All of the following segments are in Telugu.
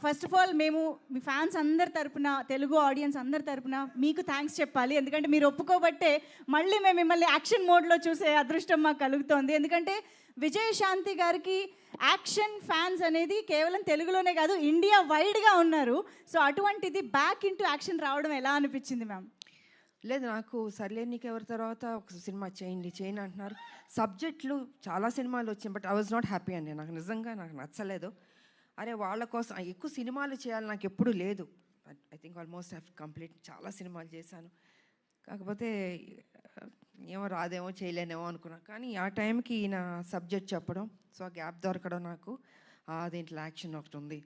ఫస్ట్ ఆఫ్ ఆల్ మేము మీ ఫ్యాన్స్ అందరి తరపున, తెలుగు ఆడియన్స్ అందరి తరపున మీకు థ్యాంక్స్ చెప్పాలి. ఎందుకంటే మీరు ఒప్పుకోబట్టే మళ్ళీ మేము మిమ్మల్ని యాక్షన్ మోడ్లో చూసే అదృష్టం మాకు కలుగుతోంది. ఎందుకంటే విజయశాంతి గారికి యాక్షన్ ఫ్యాన్స్ అనేది కేవలం తెలుగులోనే కాదు, ఇండియా వైడ్గా ఉన్నారు. సో అటువంటిది బ్యాక్ ఇంటూ యాక్షన్ రావడం ఎలా అనిపించింది మ్యామ్? లేదు, నాకు సర్లే నీకు ఎవరి తర్వాత ఒక సినిమా చేయండి అంటున్నారు. సబ్జెక్టులు చాలా సినిమాలు వచ్చాయి, but I was not happy అండి. నాకు నిజంగా నచ్చలేదు. అరే వాళ్ళ కోసం ఎక్కువ సినిమాలు చేయాలి నాకు ఎప్పుడు లేదు. I think almost have complete చాలా సినిమాలు చేశాను. కాకపోతే ఏమో రాదేమో చేయలేనేమో అనుకున్నా. కానీ ఆ టైంకి ఈయన సబ్జెక్ట్ చెప్పడం, సో ఆ గ్యాప్ దొరకడం నాకు దీంట్లో యాక్షన్ ఒకటి ఉంది.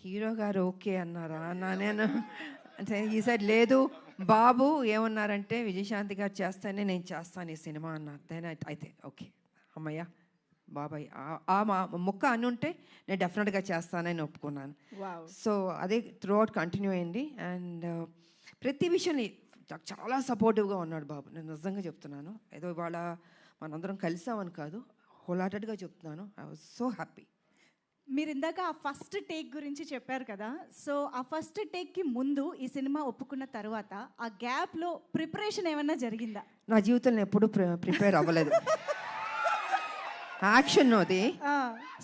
హీరో గారు ఓకే అన్నారా అన్నా నేను. అంటే ఈ సైడ్ లేదు బాబు ఏమన్నారంటే విజయశాంతి గారు చేస్తేనే నేను చేస్తాను ఈ సినిమా అన్నారు. దెన్ అయితే ఓకే అమ్మయ్య బాబాయ్ ఆ ముక్క అని ఉంటే నేను డెఫినెట్గా చేస్తానని ఒప్పుకున్నాను. సో అదే త్రూ అవుట్ కంటిన్యూ అయింది. అండ్ ప్రతి విషయాన్ని చాలా సపోర్టివ్గా ఉన్నాడు బాబు. నేను నిజంగా చెప్తున్నాను, ఏదో ఇవాళ మనందరం కలిసామని కాదు, హోల్హార్టెడ్గా చెప్తున్నాను. I was so happy. మీరు ఇందాక ఆ ఫస్ట్ టేక్ గురించి చెప్పారు కదా, సో ఆ ఫస్ట్ టేక్కి ముందు ఈ సినిమా ఒప్పుకున్న తర్వాత ఆ గ్యాప్లో ప్రిపరేషన్ ఏమన్నా జరిగిందా? నా జీవితంలో ఎప్పుడూ ప్రిపేర్ అవ్వలేదు. యాక్షన్ అది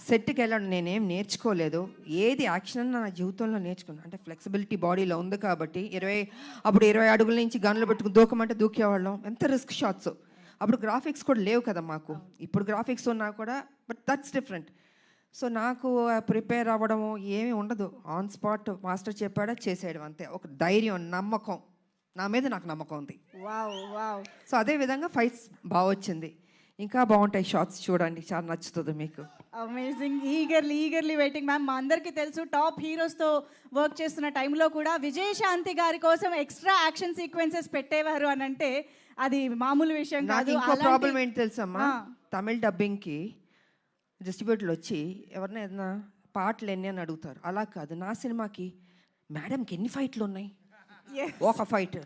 సెట్కి వెళ్ళడం నేనేం నేర్చుకోలేదు. ఏది యాక్షన్ అని నా జీవితంలో నేర్చుకున్నాను. అంటే ఫ్లెక్సిబిలిటీ బాడీలో ఉంది కాబట్టి 20 అడుగుల నుంచి గన్లు పెట్టుకుని దూకమంటే దూకేవాళ్ళం. ఎంత రిస్క్ షాట్స్. అప్పుడు గ్రాఫిక్స్ కూడా లేవు కదా మాకు. ఇప్పుడు గ్రాఫిక్స్ ఉన్నా కూడా, బట్ దట్స్ డిఫరెంట్. సో నాకు ప్రిపేర్ అవ్వడము ఏమీ ఉండదు. ఆన్ స్పాట్ మాస్టర్ చెప్పాడా చేసేయడం అంతే. ఒక ధైర్యం, నమ్మకం, నా మీద నాకు నమ్మకం ఉంది. సో అదే విధంగా ఫైట్స్ బాగా వచ్చింది. ఇంకా బాగుంటాయి షార్ట్స్, చూడండి, చాలా నచ్చుతుంది మీకు. అమేజింగ్. Eagerly waiting ma'am. మా అందరికీ తెలుసు టాప్ హీరోస్తో వర్క్ చేస్తున్న టైంలో కూడా విజయశాంతి గారి కోసం ఎక్స్ట్రా యాక్షన్ సీక్వెన్సెస్ పెట్టేవారు అని అంటే అది మామూలు విషయం కాదు. ఇంకో ప్రాబ్లం ఏంటి తెలుసమ్మా, తమిళ డబ్బింగ్కి డిస్ట్రిబ్యూటర్లు వచ్చి ఎవరినైనా ఏదైనా పాటలు ఎన్ని అని అడుగుతారు. అలా కాదు, నా సినిమాకి మేడంకి ఎన్ని ఫైట్లు ఉన్నాయి? ఒక ఫైట్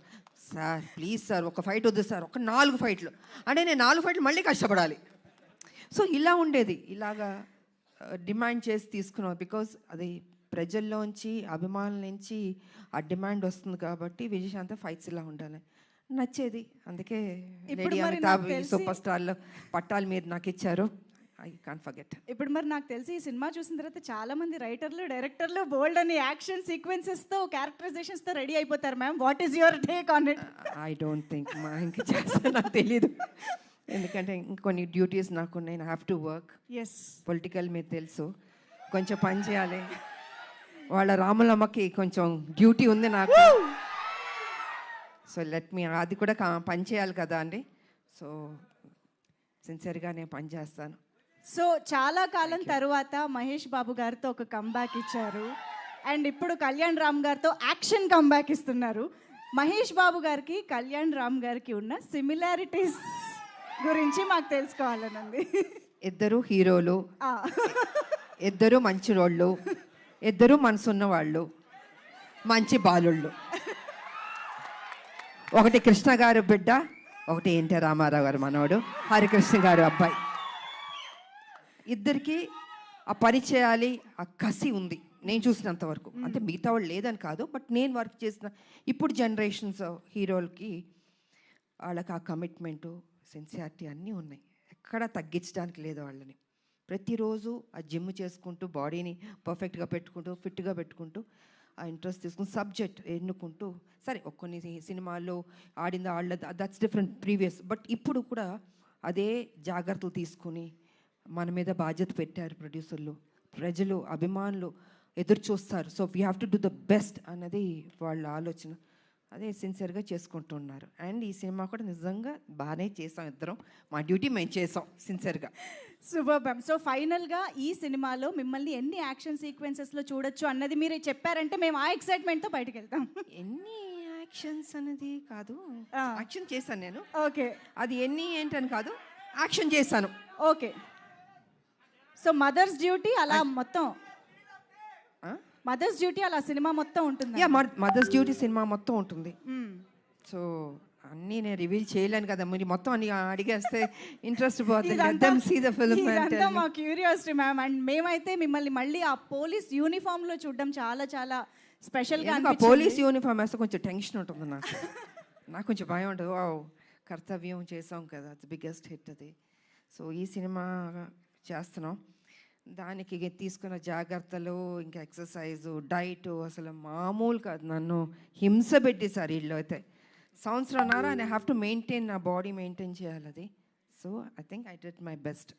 సార్, ప్లీజ్ సార్ ఒక ఫైట్ వద్దు సార్, ఒక 4 ఫైట్లు అంటే నేను 4 ఫైట్లు మళ్ళీ కష్టపడాలి. సో ఇలా ఉండేది. ఇలాగా డిమాండ్ చేసి తీసుకున్నాం. బికాజ్ అది ప్రజల్లోంచి, అభిమానుల నుంచి ఆ డిమాండ్ వస్తుంది కాబట్టి విజయశాంతి ఫైట్స్ ఇలా ఉండాలి నచ్చేది. అందుకే సూపర్ స్టార్లో పట్టాలు మీరు నాకు ఇచ్చారు. I can't forget. ఇప్పుడు మరి నాకు తెలిసి ఈ సినిమా చూసిన తర్వాత చాలా మంది రైటర్లు, డైరెక్టర్లు బోల్డ్ అని యాక్షన్ సీక్వెన్సెస్తో, క్యారెక్టరైజేషన్స్తో రెడీ అయిపోతారు ma'am. What is your take on it? I don't think మా ఇంకా చేస్తా, నాకు తెలీదు. ఎందుకంటే ఇంకొన్ని డ్యూటీస్ నాకు ఉన్నాయి. I have to work. Yes, political మీరు తెలుసు, కొంచెం పని చేయాలి. వాళ్ళ రాములమ్మకి కొంచెం డ్యూటీ ఉంది నాకు. సో లెట్ మీ, అది కూడా పని చేయాలి కదా అండి. సో సిన్సియర్గా నేను పని చేస్తాను. సో చాలా కాలం తర్వాత మహేష్ బాబు గారితో ఒక కంబ్యాక్ ఇచ్చారు. అండ్ ఇప్పుడు కళ్యాణ్ రామ్ గారితో యాక్షన్ కంబ్యాక్ ఇస్తున్నారు. మహేష్ బాబు గారికి, కళ్యాణ్ రామ్ గారికి ఉన్న సిమిలారిటీస్ గురించి మాకు తెలుసుకోవాలనండి. ఇద్దరు హీరోలు, ఇద్దరు మంచి రోళ్ళు, ఇద్దరు మనసున్న వాళ్ళు, మంచి బాలుళ్ళు. ఒకటి కృష్ణ గారు బిడ్డ, ఒకటి ఎన్టీ రామారావు గారు మనవడు, హరికృష్ణ గారు అబ్బాయి. ఇద్దరికి ఆ పని చేయాలి, ఆ కసి ఉంది నేను చూసినంత వరకు. అంటే మిగతా వాళ్ళు లేదని కాదు, బట్ నేను వర్క్ చేసిన ఇప్పుడు జనరేషన్స్ హీరోలకి వాళ్ళకి ఆ కమిట్మెంటు, సిన్సియారిటీ అన్నీ ఉన్నాయి. ఎక్కడా తగ్గించడానికి లేదు వాళ్ళని. ప్రతిరోజు ఆ జిమ్ చేసుకుంటూ, బాడీని పర్ఫెక్ట్గా పెట్టుకుంటూ, ఫిట్గా పెట్టుకుంటూ, ఆ ఇంట్రెస్ట్ తీసుకుని సబ్జెక్ట్ ఎన్నుకుంటూ, సరే కొన్ని సినిమాల్లో ఆడింది వాళ్ళ, దట్స్ డిఫరెంట్ ప్రీవియస్. బట్ ఇప్పుడు కూడా అదే జాగ్రత్తలు తీసుకుని మన మీద బాధ్యత పెట్టారు ప్రొడ్యూసర్లు, ప్రజలు, అభిమానులు ఎదురు చూస్తారు. So we have to do the best అన్నది వాళ్ళ ఆలోచన. అదే సిన్సియర్గా చేసుకుంటున్నారు. అండ్ ఈ సినిమా కూడా నిజంగా బాగానే చేసాం. ఇద్దరం మా డ్యూటీ మేము చేసాం సిన్సియర్గా. Super ma'am. సో ఫైనల్గా ఈ సినిమాలో మిమ్మల్ని ఎన్ని యాక్షన్ సీక్వెన్సెస్లో చూడొచ్చు అన్నది మీరు చెప్పారంటే మేము ఆ ఎక్సైట్మెంట్తో బయటకు వెళ్తాం. ఎన్ని యాక్షన్స్ అనేది కాదు, యాక్షన్ చేశాను నేను. ఓకే, అది ఎన్ని ఏంటని కాదు, యాక్షన్ చేశాను. ఓకే. సో మదర్స్ డ్యూటీ అలా మొత్తం, మదర్స్ డ్యూటీ అలా సినిమా మొత్తం ఉంటుంది. మదర్స్ డ్యూటీ సినిమా మొత్తం ఉంటుంది. సో అన్నీ నేను రివీల్ చేయలేను కదా, మీరు మొత్తం అన్ని అడిగేస్తే ఇంట్రెస్ట్ పోతుంది. ఇదంతా సీ ద ఫిల్మ్ ఇదంతా మా క్యూరియాసిటీ మ్యామ్. అండ్ మేమైతే మిమ్మల్ని మళ్ళీ ఆ పోలీస్ యూనిఫామ్లో చూడడం చాలా చాలా స్పెషల్గా పోలీస్ యూనిఫామ్ వేస్తే కొంచెం టెన్షన్ ఉంటుంది నాకు. నాకు కొంచెం భయం ఉంటుంది. వావ్, కర్తవ్యం చేసాం కదా, అది బిగ్గెస్ట్ హిట్ అది. సో ఈ సినిమా చేస్తున్నాం, దానికి తీసుకున్న జాగ్రత్తలు, ఇంకా ఎక్సర్సైజు, డైట్ అసలు మామూలు కాదు. నన్ను హింస పెట్టేశారు వీళ్ళు అయితే. సంవత్సరంన్నర ఐ హ్యావ్ టు మెయింటైన్, నా బాడీ మెయింటైన్ చేయాలి అది. So I think I did my best.